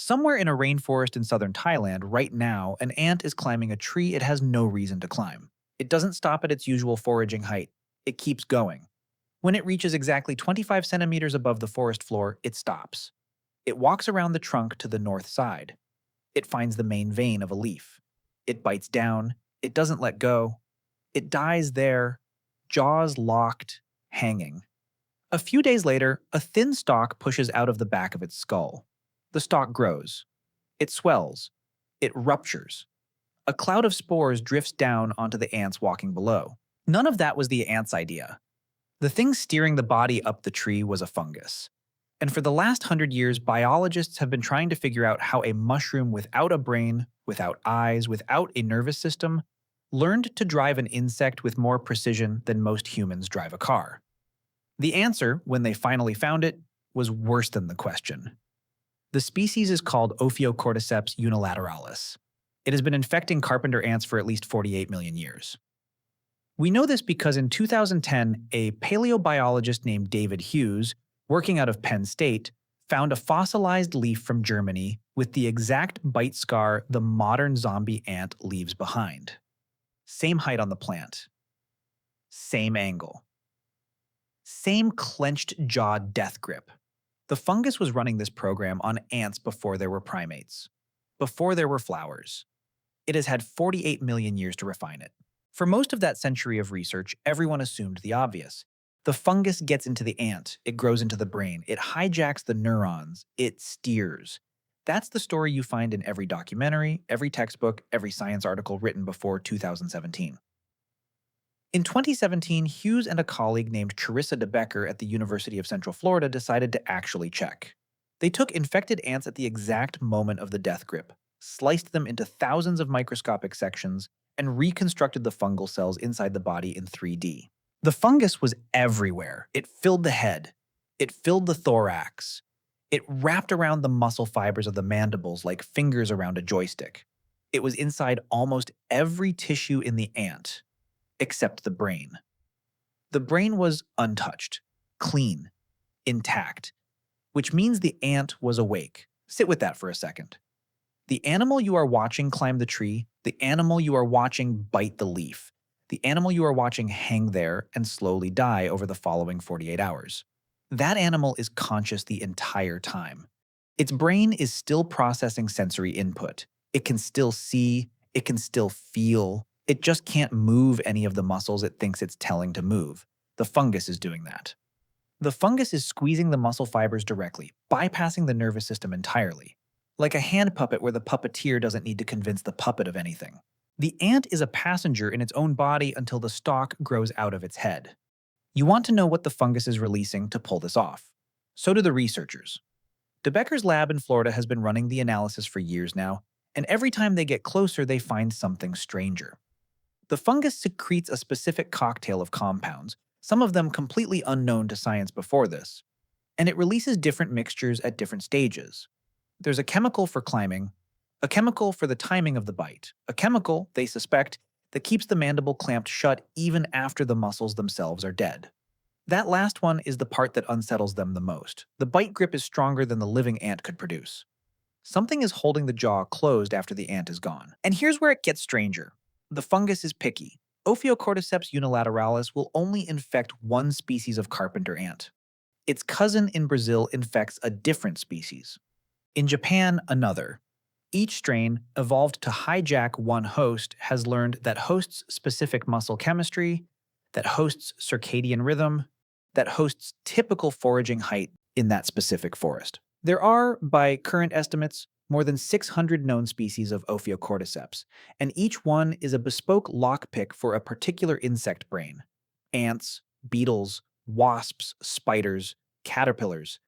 Somewhere in a rainforest in southern Thailand right now, an ant is climbing a tree it has no reason to climb. It doesn't stop at its usual foraging height. It keeps going. When it reaches exactly 25 centimeters above the forest floor, it stops. It walks around the trunk to the north side. It finds the main vein of a leaf. It bites down. It doesn't let go. It dies there, jaws locked, hanging. A few days later, a thin stalk pushes out of the back of its skull. The stalk grows. It swells. It ruptures. A cloud of spores drifts down onto the ants walking below. None of that was the ants' idea. The thing steering the body up the tree was a fungus. And for the last 100 years, biologists have been trying to figure out how a mushroom without a brain, without eyes, without a nervous system, learned to drive an insect with more precision than most humans drive a car. The answer, when they finally found it, was worse than the question. The species is called Ophiocordyceps unilateralis. It has been infecting carpenter ants for at least 48 million years. We know this because in 2010, a paleobiologist named David Hughes, working out of Penn State, found a fossilized leaf from Germany with the exact bite scar the modern zombie ant leaves behind. Same height on the plant. Same angle. Same clenched jaw death grip. The fungus was running this program on ants before there were primates, before there were flowers. It has had 48 million years to refine it. For most of that century of research, everyone assumed the obvious. The fungus gets into the ant, it grows into the brain, it hijacks the neurons, it steers. That's the story you find in every documentary, every textbook, every science article written before 2017. In 2017, Hughes and a colleague named Charissa de Bekker at the University of Central Florida decided to actually check. They took infected ants at the exact moment of the death grip, sliced them into thousands of microscopic sections, and reconstructed the fungal cells inside the body in 3D. The fungus was everywhere. It filled the head. It filled the thorax. It wrapped around the muscle fibers of the mandibles like fingers around a joystick. It was inside almost every tissue in the ant, except the brain. The brain was untouched, clean, intact, which means the ant was awake. Sit with that for a second. The animal you are watching climb the tree, the animal you are watching bite the leaf, the animal you are watching hang there and slowly die over the following 48 hours. That animal is conscious the entire time. Its brain is still processing sensory input. It can still see, it can still feel. It just can't move any of the muscles it thinks it's telling to move. The fungus is doing that. The fungus is squeezing the muscle fibers directly, bypassing the nervous system entirely. Like a hand puppet where the puppeteer doesn't need to convince the puppet of anything. The ant is a passenger in its own body until the stalk grows out of its head. You want to know what the fungus is releasing to pull this off. So do the researchers. De Bekker's lab in Florida has been running the analysis for years now, and every time they get closer, they find something stranger. The fungus secretes a specific cocktail of compounds, some of them completely unknown to science before this, and it releases different mixtures at different stages. There's a chemical for climbing, a chemical for the timing of the bite, a chemical, they suspect, that keeps the mandible clamped shut even after the muscles themselves are dead. That last one is the part that unsettles them the most. The bite grip is stronger than the living ant could produce. Something is holding the jaw closed after the ant is gone. And here's where it gets stranger. The fungus is picky. Ophiocordyceps unilateralis will only infect one species of carpenter ant. Its cousin in Brazil infects a different species. In Japan, another. Each strain, evolved to hijack one host, has learned that host's specific muscle chemistry, that host's circadian rhythm, that host's typical foraging height in that specific forest. There are, by current estimates, more than 600 known species of Ophiocordyceps, and each one is a bespoke lockpick for a particular insect brain. Ants, beetles, wasps, spiders, caterpillars,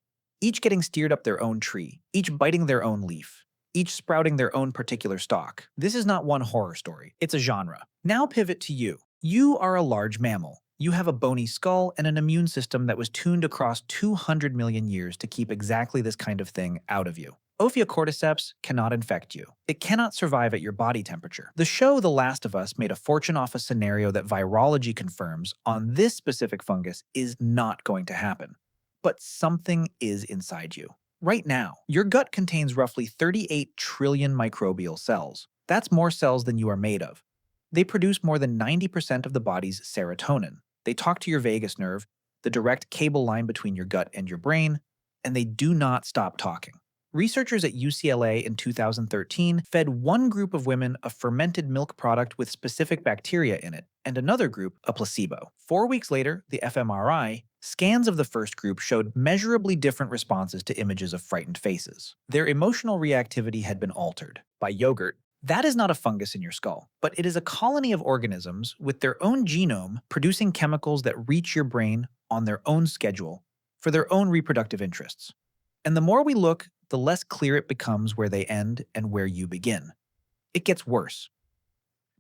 each getting steered up their own tree, each biting their own leaf, each sprouting their own particular stalk. This is not one horror story, it's a genre. Now pivot to you. You are a large mammal. You have a bony skull and an immune system that was tuned across 200 million years to keep exactly this kind of thing out of you. Ophiocordyceps cannot infect you. It cannot survive at your body temperature. The show The Last of Us made a fortune off a scenario that virology confirms on this specific fungus is not going to happen. But something is inside you. Right now, your gut contains roughly 38 trillion microbial cells. That's more cells than you are made of. They produce more than 90% of the body's serotonin. They talk to your vagus nerve, the direct cable line between your gut and your brain, and they do not stop talking. Researchers at UCLA in 2013 fed one group of women a fermented milk product with specific bacteria in it, and another group a placebo. 4 weeks later, the fMRI scans of the first group showed measurably different responses to images of frightened faces. Their emotional reactivity had been altered by yogurt. That is not a fungus in your skull, but it is a colony of organisms with their own genome producing chemicals that reach your brain on their own schedule for their own reproductive interests. And the more we look, the less clear it becomes where they end and where you begin. It gets worse.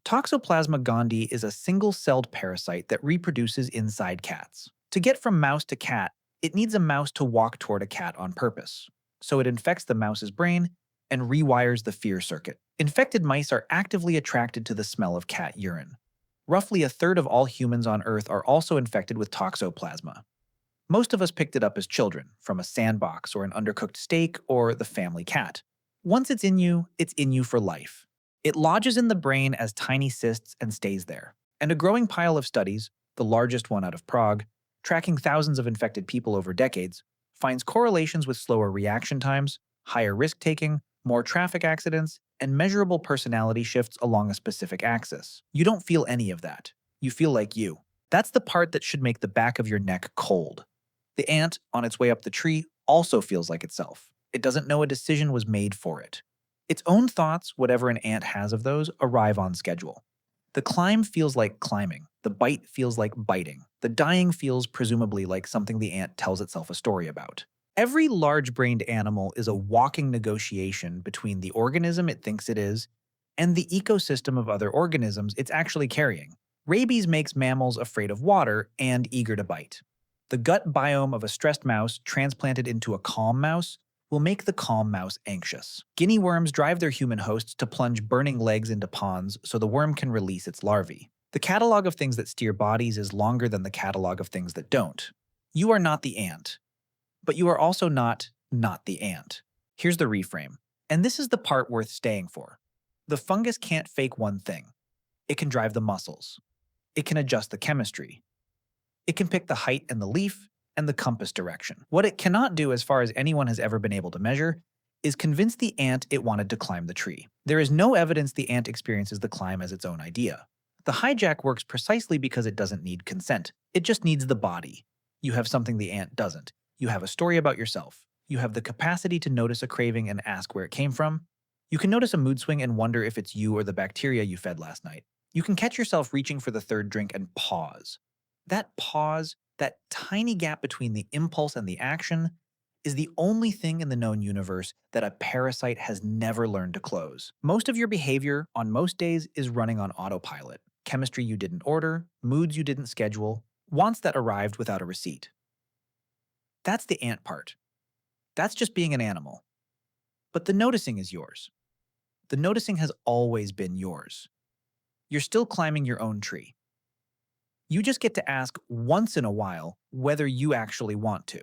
Toxoplasma gondii is a single-celled parasite that reproduces inside cats. To get from mouse to cat, it needs a mouse to walk toward a cat on purpose. So it infects the mouse's brain and rewires the fear circuit. Infected mice are actively attracted to the smell of cat urine. Roughly a third of all humans on Earth are also infected with toxoplasma. Most of us picked it up as children, from a sandbox or an undercooked steak or the family cat. Once it's in you for life. It lodges in the brain as tiny cysts and stays there. And a growing pile of studies, the largest one out of Prague, tracking thousands of infected people over decades, finds correlations with slower reaction times, higher risk-taking, more traffic accidents, and measurable personality shifts along a specific axis. You don't feel any of that. You feel like you. That's the part that should make the back of your neck cold. The ant, on its way up the tree, also feels like itself. It doesn't know a decision was made for it. Its own thoughts, whatever an ant has of those, arrive on schedule. The climb feels like climbing. The bite feels like biting. The dying feels presumably like something the ant tells itself a story about. Every large-brained animal is a walking negotiation between the organism it thinks it is and the ecosystem of other organisms it's actually carrying. Rabies makes mammals afraid of water and eager to bite. The gut biome of a stressed mouse transplanted into a calm mouse will make the calm mouse anxious. Guinea worms drive their human hosts to plunge burning legs into ponds so the worm can release its larvae. The catalog of things that steer bodies is longer than the catalog of things that don't. You are not the ant, but you are also not the ant. Here's the reframe, and this is the part worth staying for. The fungus can't fake one thing. It can drive the muscles. It can adjust the chemistry. It can pick the height and the leaf and the compass direction. What it cannot do, as far as anyone has ever been able to measure, is convince the ant it wanted to climb the tree. There is no evidence the ant experiences the climb as its own idea. The hijack works precisely because it doesn't need consent. It just needs the body. You have something the ant doesn't. You have a story about yourself. You have the capacity to notice a craving and ask where it came from. You can notice a mood swing and wonder if it's you or the bacteria you fed last night. You can catch yourself reaching for the third drink and pause. That pause, that tiny gap between the impulse and the action, is the only thing in the known universe that a parasite has never learned to close. Most of your behavior, on most days, is running on autopilot. Chemistry you didn't order, moods you didn't schedule, wants that arrived without a receipt. That's the ant part. That's just being an animal. But the noticing is yours. The noticing has always been yours. You're still climbing your own tree. You just get to ask once in a while whether you actually want to.